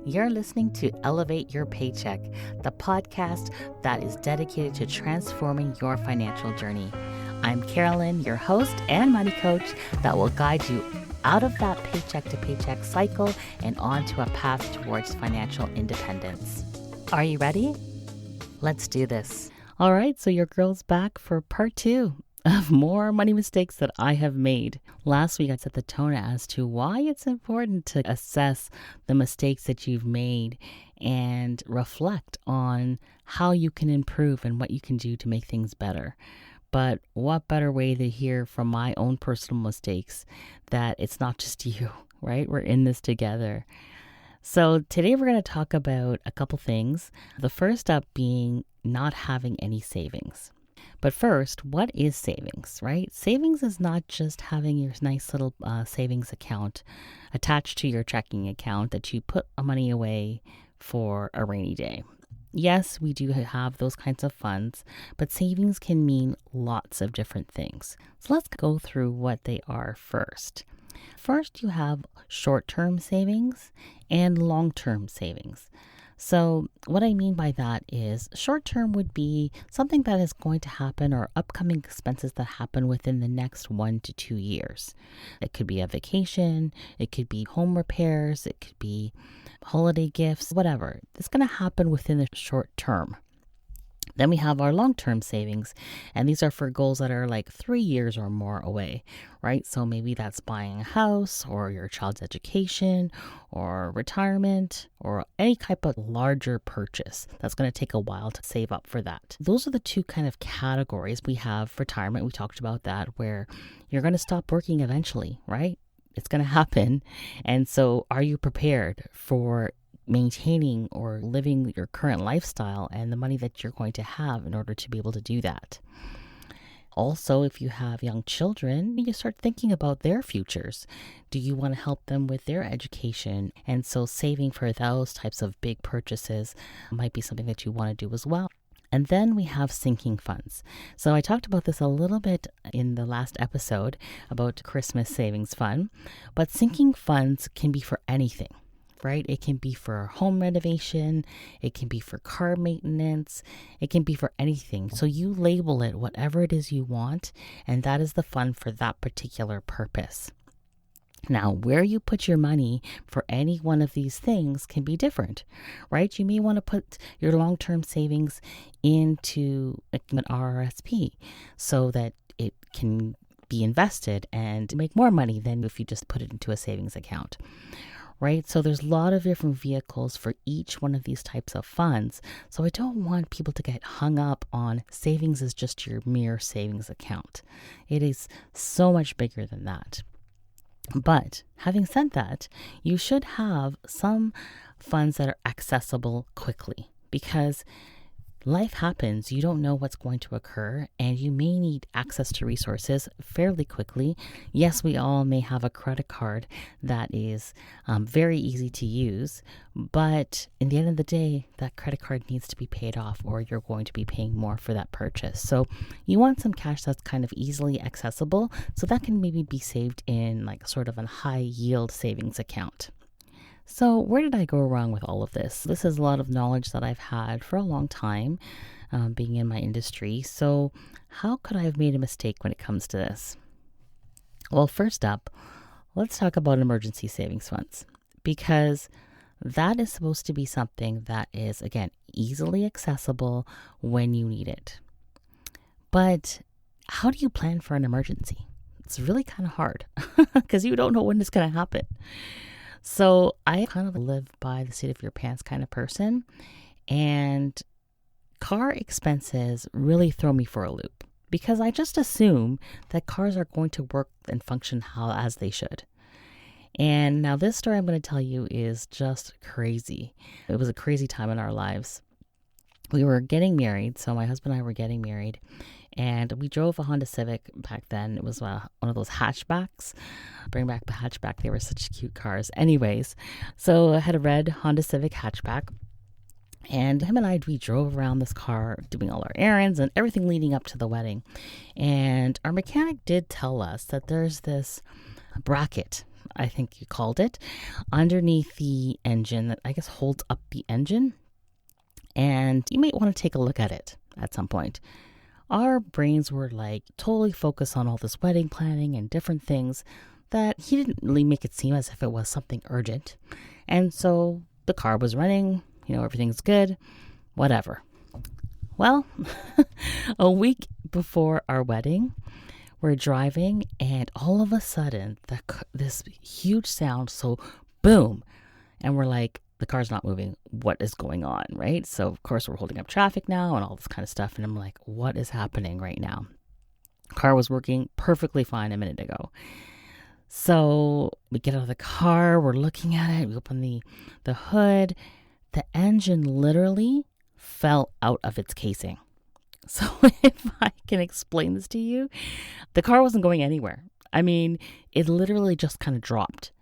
You're listening to Elevate Your Paycheck, the podcast that is dedicated to transforming your financial journey. I'm Carolyn, your host and money coach that will guide you out of that paycheck to paycheck cycle and onto a path towards financial independence. Are you ready? Let's do this. All right, so your girl's back for part 2 of more money mistakes that I have made. Last week, I set the tone as to why it's important to assess the mistakes that you've made and reflect on how you can improve and what you can do to make things better. But what better way to hear from my own personal mistakes that it's not just you, right? We're in this together. So today we're going to talk about a couple things. The first up being not having any savings. But first, what is savings, right? Savings is not just having your nice little savings account attached to your checking account that you put money away for a rainy day. Yes, we do have those kinds of funds, but savings can mean lots of different things. So let's go through what they are first. First, you have short-term savings and long-term savings. So what I mean by that is short-term would be something that is going to happen or upcoming expenses that happen within the next 1 to 2 years. It could be a vacation, it could be home repairs, it could be holiday gifts, whatever. It's going to happen within the short term. Then we have our long-term savings, and these are for goals that are like 3 years or more away, right? So maybe that's buying a house or your child's education or retirement or any type of larger purchase that's going to take a while to save up for that. Those are the two kind of categories. We have retirement. We talked about that, where you're going to stop working eventually, right? It's going to happen. And so are you prepared for maintaining or living your current lifestyle and the money that you're going to have in order to be able to do that? Also, if you have young children, you start thinking about their futures. Do you want to help them with their education? And so saving for those types of big purchases might be something that you want to do as well. And then we have sinking funds. So I talked about this a little bit in the last episode about Christmas savings fund, but sinking funds can be for anything, right? It can be for home renovation. It can be for car maintenance. It can be for anything. So you label it whatever it is you want, and that is the fund for that particular purpose. Now, where you put your money for any one of these things can be different, right? You may want to put your long-term savings into an RRSP so that it can be invested and make more money than if you just put it into a savings account, right? So there's a lot of different vehicles for each one of these types of funds. So I don't want people to get hung up on savings as just your mere savings account. It is so much bigger than that. But having said that, you should have some funds that are accessible quickly, because life happens. You don't know what's going to occur, and you may need access to resources fairly quickly. Yes, we all may have a credit card that is very easy to use, but in the end of the day, that credit card needs to be paid off, or you're going to be paying more for that purchase. So you want some cash that's kind of easily accessible, so that can maybe be saved in like sort of a high yield savings account. So where did I go wrong with all of this? This is a lot of knowledge that I've had for a long time, being in my industry. So how could I have made a mistake when it comes to this? Well, first up, let's talk about emergency savings funds, because that is supposed to be something that is, again, easily accessible when you need it. But how do you plan for an emergency? It's really kind of hard because you don't know when it's going to happen. So I kind of live by the seat of your pants kind of person, and car expenses really throw me for a loop because I just assume that cars are going to work and function as they should. And now this story I'm going to tell you is just crazy. It was a crazy time in our lives. We were getting married, so my husband and I were getting married, and we drove a Honda Civic back then. It was one of those hatchbacks. Bring back the hatchback. They were such cute cars. Anyways, so I had a red Honda Civic hatchback, And him and we drove around this car doing all our errands and everything leading up to the wedding. And our mechanic did tell us that there's this bracket, I think you called it, underneath the engine that I guess holds up the engine. And you might want to take a look at it at some point. Our brains were like totally focused on all this wedding planning and different things that he didn't really make it seem as if it was something urgent. And so the car was running, everything's good, whatever. Well, a week before our wedding, we're driving and all of a sudden this huge sound, so boom. And we're like, the car's not moving. What is going on, right? So, of course, we're holding up traffic now and all this kind of stuff. And I'm like, what is happening right now? Car was working perfectly fine a minute ago. So we get out of the car. We're looking at it. We open the hood. The engine literally fell out of its casing. So if I can explain this to you, the car wasn't going anywhere. I mean, it literally just kind of dropped.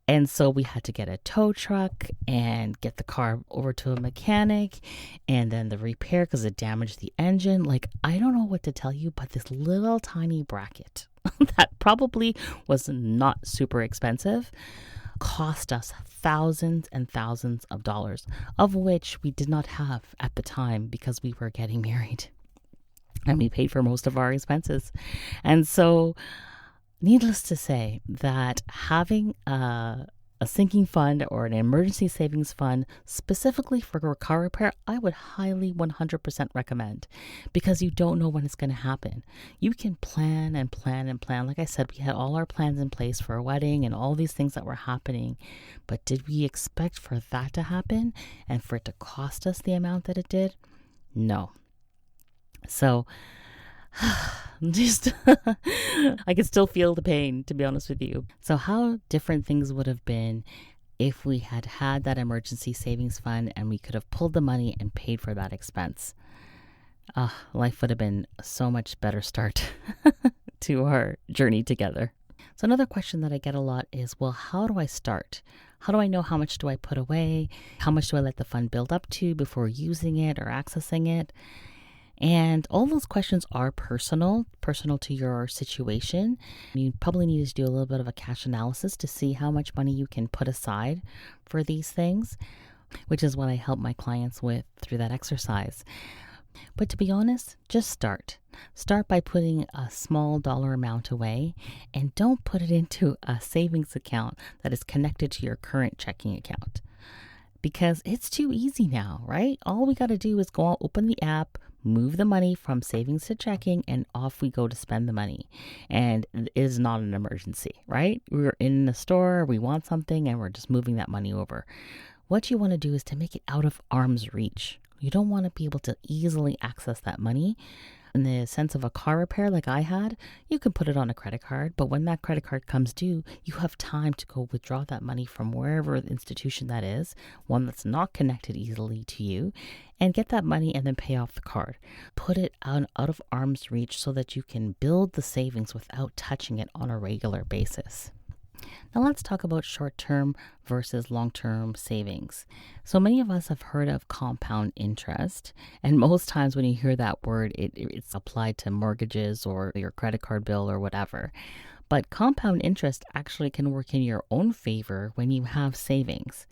And so we had to get a tow truck and get the car over to a mechanic and then the repair because it damaged the engine. Like, I don't know what to tell you, but this little tiny bracket that probably was not super expensive cost us thousands and thousands of dollars, of which we did not have at the time because we were getting married and we paid for most of our expenses. And so needless to say that having a sinking fund or an emergency savings fund specifically for a car repair, I would highly 100% recommend because you don't know when it's going to happen. You can plan and plan and plan. Like I said, we had all our plans in place for a wedding and all these things that were happening. But did we expect for that to happen and for it to cost us the amount that it did? No. So just I can still feel the pain, to be honest with you. So how different things would have been if we had had that emergency savings fund and we could have pulled the money and paid for that expense. Life would have been a so much better start to our journey together. So another question that I get a lot is, well, how do I start? How do I know how much do I put away? How much do I let the fund build up to before using it or accessing it? And all those questions are personal to your situation. You probably need to do a little bit of a cash analysis to see how much money you can put aside for these things, which is what I help my clients with through that exercise. But to be honest, just start. Start by putting a small dollar amount away and don't put it into a savings account that is connected to your current checking account. Because it's too easy now, right? All we got to do is go out, open the app, move the money from savings to checking, and off we go to spend the money. And it is not an emergency, right? We're in the store, we want something, and we're just moving that money over. What you want to do is to make it out of arm's reach. You don't want to be able to easily access that money. In the sense of a car repair like I had, you can put it on a credit card, but when that credit card comes due, you have time to go withdraw that money from wherever the institution that is, one that's not connected easily to you, and get that money and then pay off the card. Put it out of arm's reach so that you can build the savings without touching it on a regular basis. Now let's talk about short-term versus long-term savings. So many of us have heard of compound interest, and most times when you hear that word, it's applied to mortgages or your credit card bill or whatever. But compound interest actually can work in your own favor when you have savings.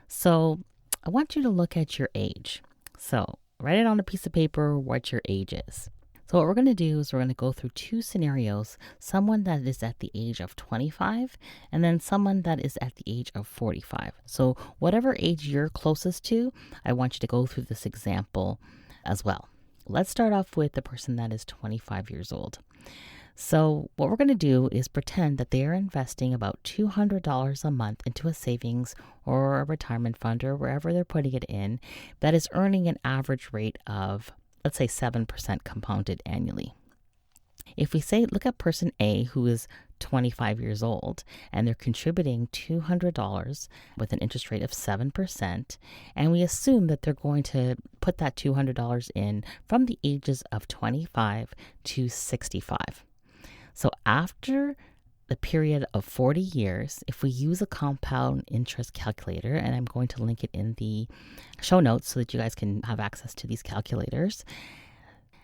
So I want you to look at your age. So write it on a piece of paper what your age is. So what we're going to do is we're going to go through two scenarios, someone that is at the age of 25 and then someone that is at the age of 45. So whatever age you're closest to, I want you to go through this example as well. Let's start off with the person that is 25 years old. So what we're going to do is pretend that they are investing about $200 a month into a savings or a retirement fund or wherever they're putting it in that is earning an average rate of, let's say, 7% compounded annually. If we say, look at person A who is 25 years old and they're contributing $200 with an interest rate of 7%, and we assume that they're going to put that $200 in from the ages of 25 to 65. So after the period of 40 years, if we use a compound interest calculator, and I'm going to link it in the show notes so that you guys can have access to these calculators.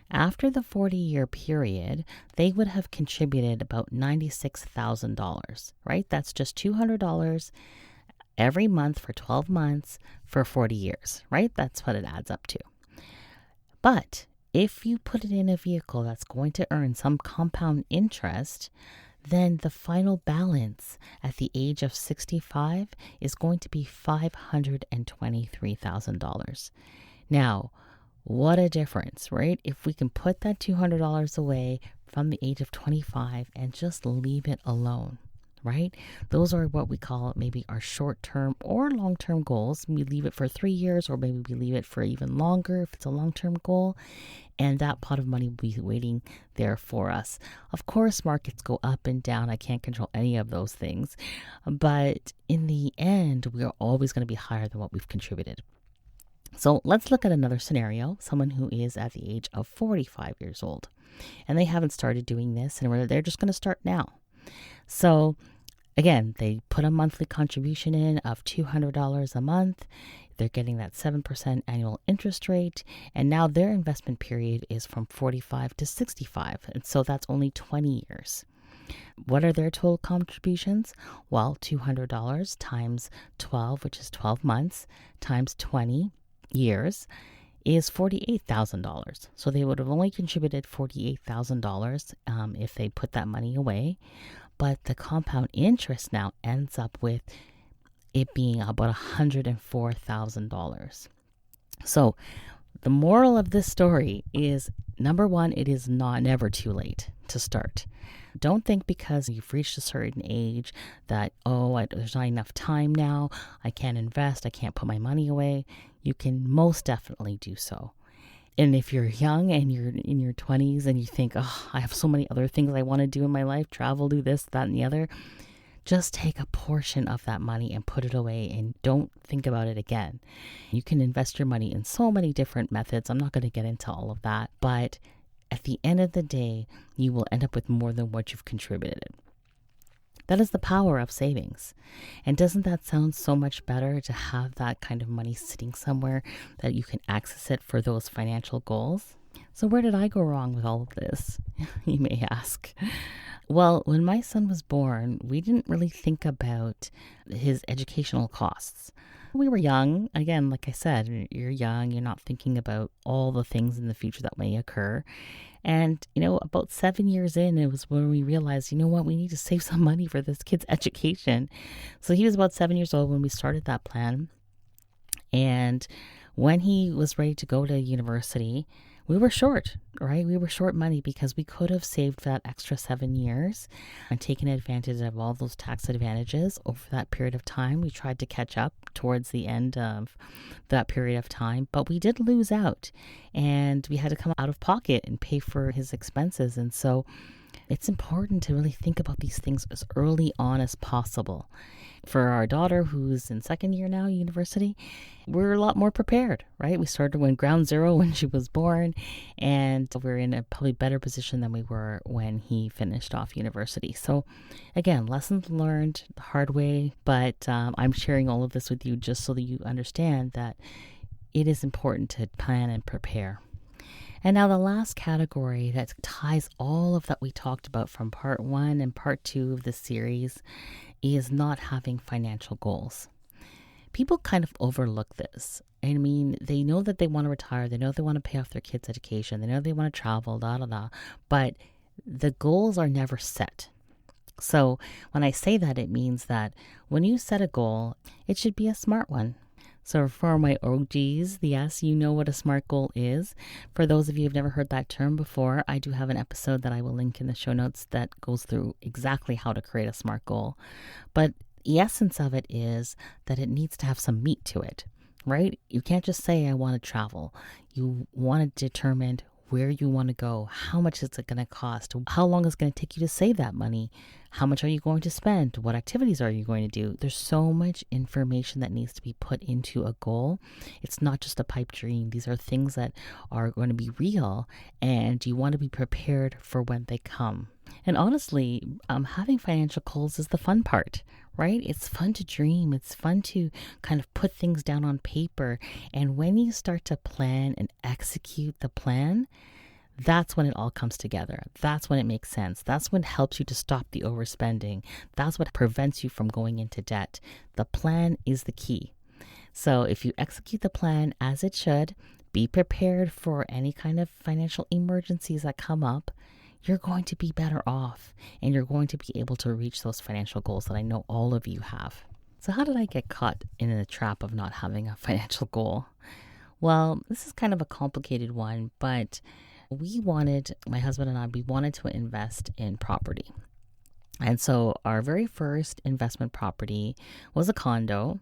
After the 40-year period, they would have contributed about $96,000, right? That's just $200 every month for 12 months for 40 years, right? That's what it adds up to. But if you put it in a vehicle that's going to earn some compound interest, then the final balance at the age of 65 is going to be $523,000. Now, what a difference, right? If we can put that $200 away from the age of 25 and just leave it alone, right? Those are what we call maybe our short-term or long-term goals. We leave it for 3 years, or maybe we leave it for even longer if it's a long-term goal. And that pot of money will be waiting there for us. Of course, markets go up and down. I can't control any of those things. But in the end, we are always going to be higher than what we've contributed. So let's look at another scenario, someone who is at the age of 45 years old. And they haven't started doing this, and they're just going to start now. So again, they put a monthly contribution in of $200 a month. They're getting that 7% annual interest rate. And now their investment period is from 45 to 65. And so that's only 20 years. What are their total contributions? Well, $200 times 12, which is 12 months, times 20 years is $48,000. So they would have only contributed $48,000 if they put that money away. But the compound interest now ends up with it being about $104,000. So the moral of this story is, number one, it is never too late to start. Don't think because you've reached a certain age that, there's not enough time now, I can't invest, I can't put my money away. You can most definitely do so. And if you're young and you're in your 20s and you think, I have so many other things I want to do in my life, travel, do this, that, and the other, just take a portion of that money and put it away and don't think about it again. You can invest your money in so many different methods. I'm not going to get into all of that, but at the end of the day, you will end up with more than what you've contributed. That is the power of savings. And doesn't that sound so much better to have that kind of money sitting somewhere that you can access it for those financial goals? So where did I go wrong with all of this, you may ask? Well, when my son was born, we didn't really think about his educational costs. We were young. Again, like I said, you're young. You're not thinking about all the things in the future that may occur. And, about 7 years in, it was when we realized, we need to save some money for this kid's education. So he was about 7 years old when we started that plan. And when he was ready to go to university, we were short, right? We were short money because we could have saved that extra 7 years and taken advantage of all those tax advantages over that period of time. We tried to catch up towards the end of that period of time, but we did lose out and we had to come out of pocket and pay for his expenses. And so it's important to really think about these things as early on as possible. For our daughter, who's in second year now, university, we're a lot more prepared, right? We started when ground zero when she was born, and we're in a probably better position than we were when he finished off university. So again, lessons learned the hard way, but I'm sharing all of this with you just so that you understand that it is important to plan and prepare. And now the last category that ties all of that we talked about from part 1 and part 2 of this series is not having financial goals. People kind of overlook this. I mean, they know that they want to retire. They know they want to pay off their kids' education. They know they want to travel, but the goals are never set. So when I say that, it means that when you set a goal, it should be a smart one. So for my OGs, yes, you know what a SMART goal is. For those of you who've never heard that term before, I do have an episode that I will link in the show notes that goes through exactly how to create a SMART goal. But the essence of it is that it needs to have some meat to it, right? You can't just say, I want to travel. You want to determine where you want to go, how much is it going to cost, how long is it going to take you to save that money, how much are you going to spend, what activities are you going to do. There's so much information that needs to be put into a goal. It's not just a pipe dream. These are things that are going to be real, and you want to be prepared for when they come. And honestly, having financial goals is the fun part, right? It's fun to dream. It's fun to kind of put things down on paper. And when you start to plan and execute the plan, that's when it all comes together. That's when it makes sense. That's what helps you to stop the overspending. That's what prevents you from going into debt. The plan is the key. So if you execute the plan as it should, be prepared for any kind of financial emergencies that come up, you're going to be better off and you're going to be able to reach those financial goals that I know all of you have. So how did I get caught in the trap of not having a financial goal? Well, this is kind of a complicated one, but my husband and I, we wanted to invest in property. And so our very first investment property was a condo,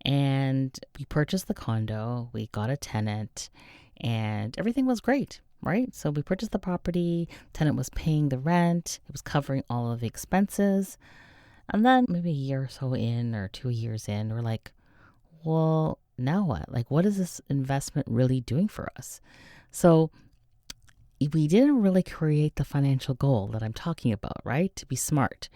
and we purchased the condo, we got a tenant, and everything was great, right? So we purchased the property, tenant was paying the rent, it was covering all of the expenses. And then maybe a year or so in, or 2 years in, we're like, well, now what? Like, what is this investment really doing for us? So we didn't really create the financial goal that I'm talking about, right? To be smart.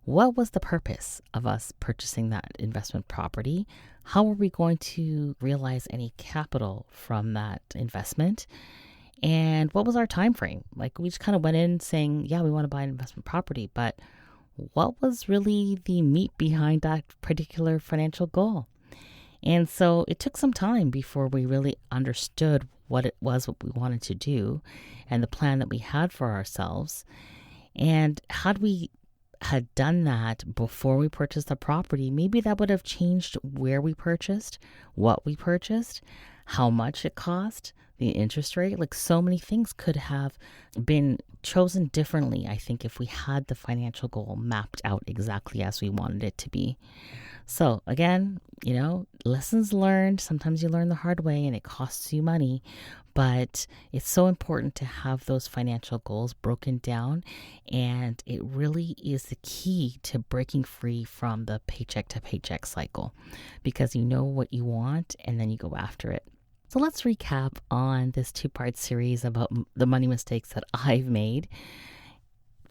What was the purpose of us purchasing that investment property? How were we going to realize any capital from that investment? And what was our time frame? Like, we just kind of went in saying, yeah, we want to buy an investment property, but what was really the meat behind that particular financial goal? And so it took some time before we really understood what it was, what we wanted to do, and the plan that we had for ourselves. And had we had done that before we purchased the property, maybe that would have changed where we purchased, what we purchased, how much it cost, the interest rate. Like, so many things could have been chosen differently, I think, if we had the financial goal mapped out exactly as we wanted it to be. So again, lessons learned. Sometimes you learn the hard way and it costs you money, but it's so important to have those financial goals broken down. And it really is the key to breaking free from the paycheck to paycheck cycle, because you know what you want and then you go after it. So let's recap on this 2-part series about the money mistakes that I've made.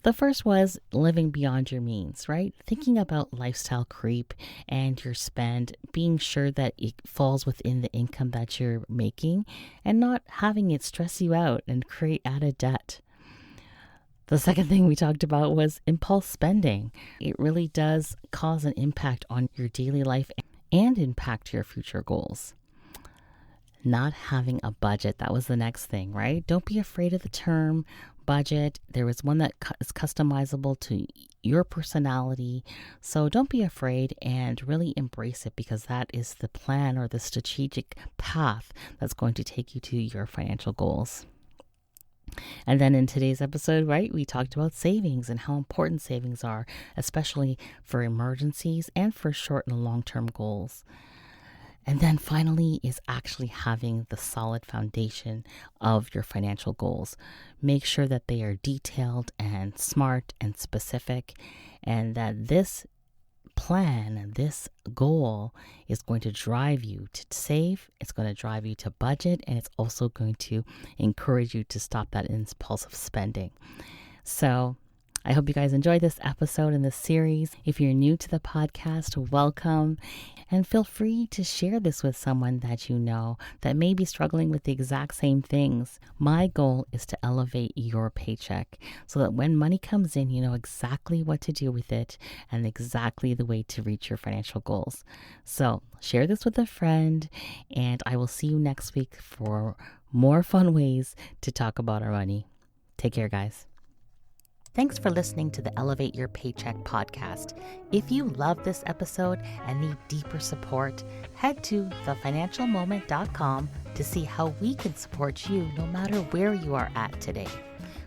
The first was living beyond your means, right? Thinking about lifestyle creep and your spend, being sure that it falls within the income that you're making and not having it stress you out and create added debt. The second thing we talked about was impulse spending. It really does cause an impact on your daily life and impact your future goals. Not having a budget, that was the next thing, right? Don't be afraid of the term budget. There is one that is customizable to your personality. So don't be afraid and really embrace it, because that is the plan or the strategic path that's going to take you to your financial goals. And then in today's episode, right, we talked about savings and how important savings are, especially for emergencies and for short and long-term goals. And then finally is actually having the solid foundation of your financial goals. Make sure that they are detailed and smart and specific, and that this plan, this goal is going to drive you to save, it's going to drive you to budget, and it's also going to encourage you to stop that impulsive spending. So I hope you guys enjoyed this episode and this series. If you're new to the podcast, welcome. And feel free to share this with someone that you know that may be struggling with the exact same things. My goal is to elevate your paycheck so that when money comes in, you know exactly what to do with it and exactly the way to reach your financial goals. So share this with a friend, and I will see you next week for more fun ways to talk about our money. Take care, guys. Thanks for listening to the Elevate Your Paycheck podcast. If you love this episode and need deeper support, head to thefinancialmoment.com to see how we can support you no matter where you are at today.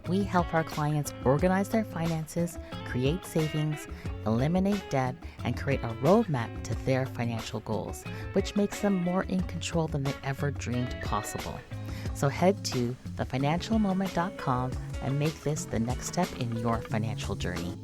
We help our clients organize their finances, create savings, eliminate debt, and create a roadmap to their financial goals, which makes them more in control than they ever dreamed possible. So head to thefinancialmoment.com and make this the next step in your financial journey.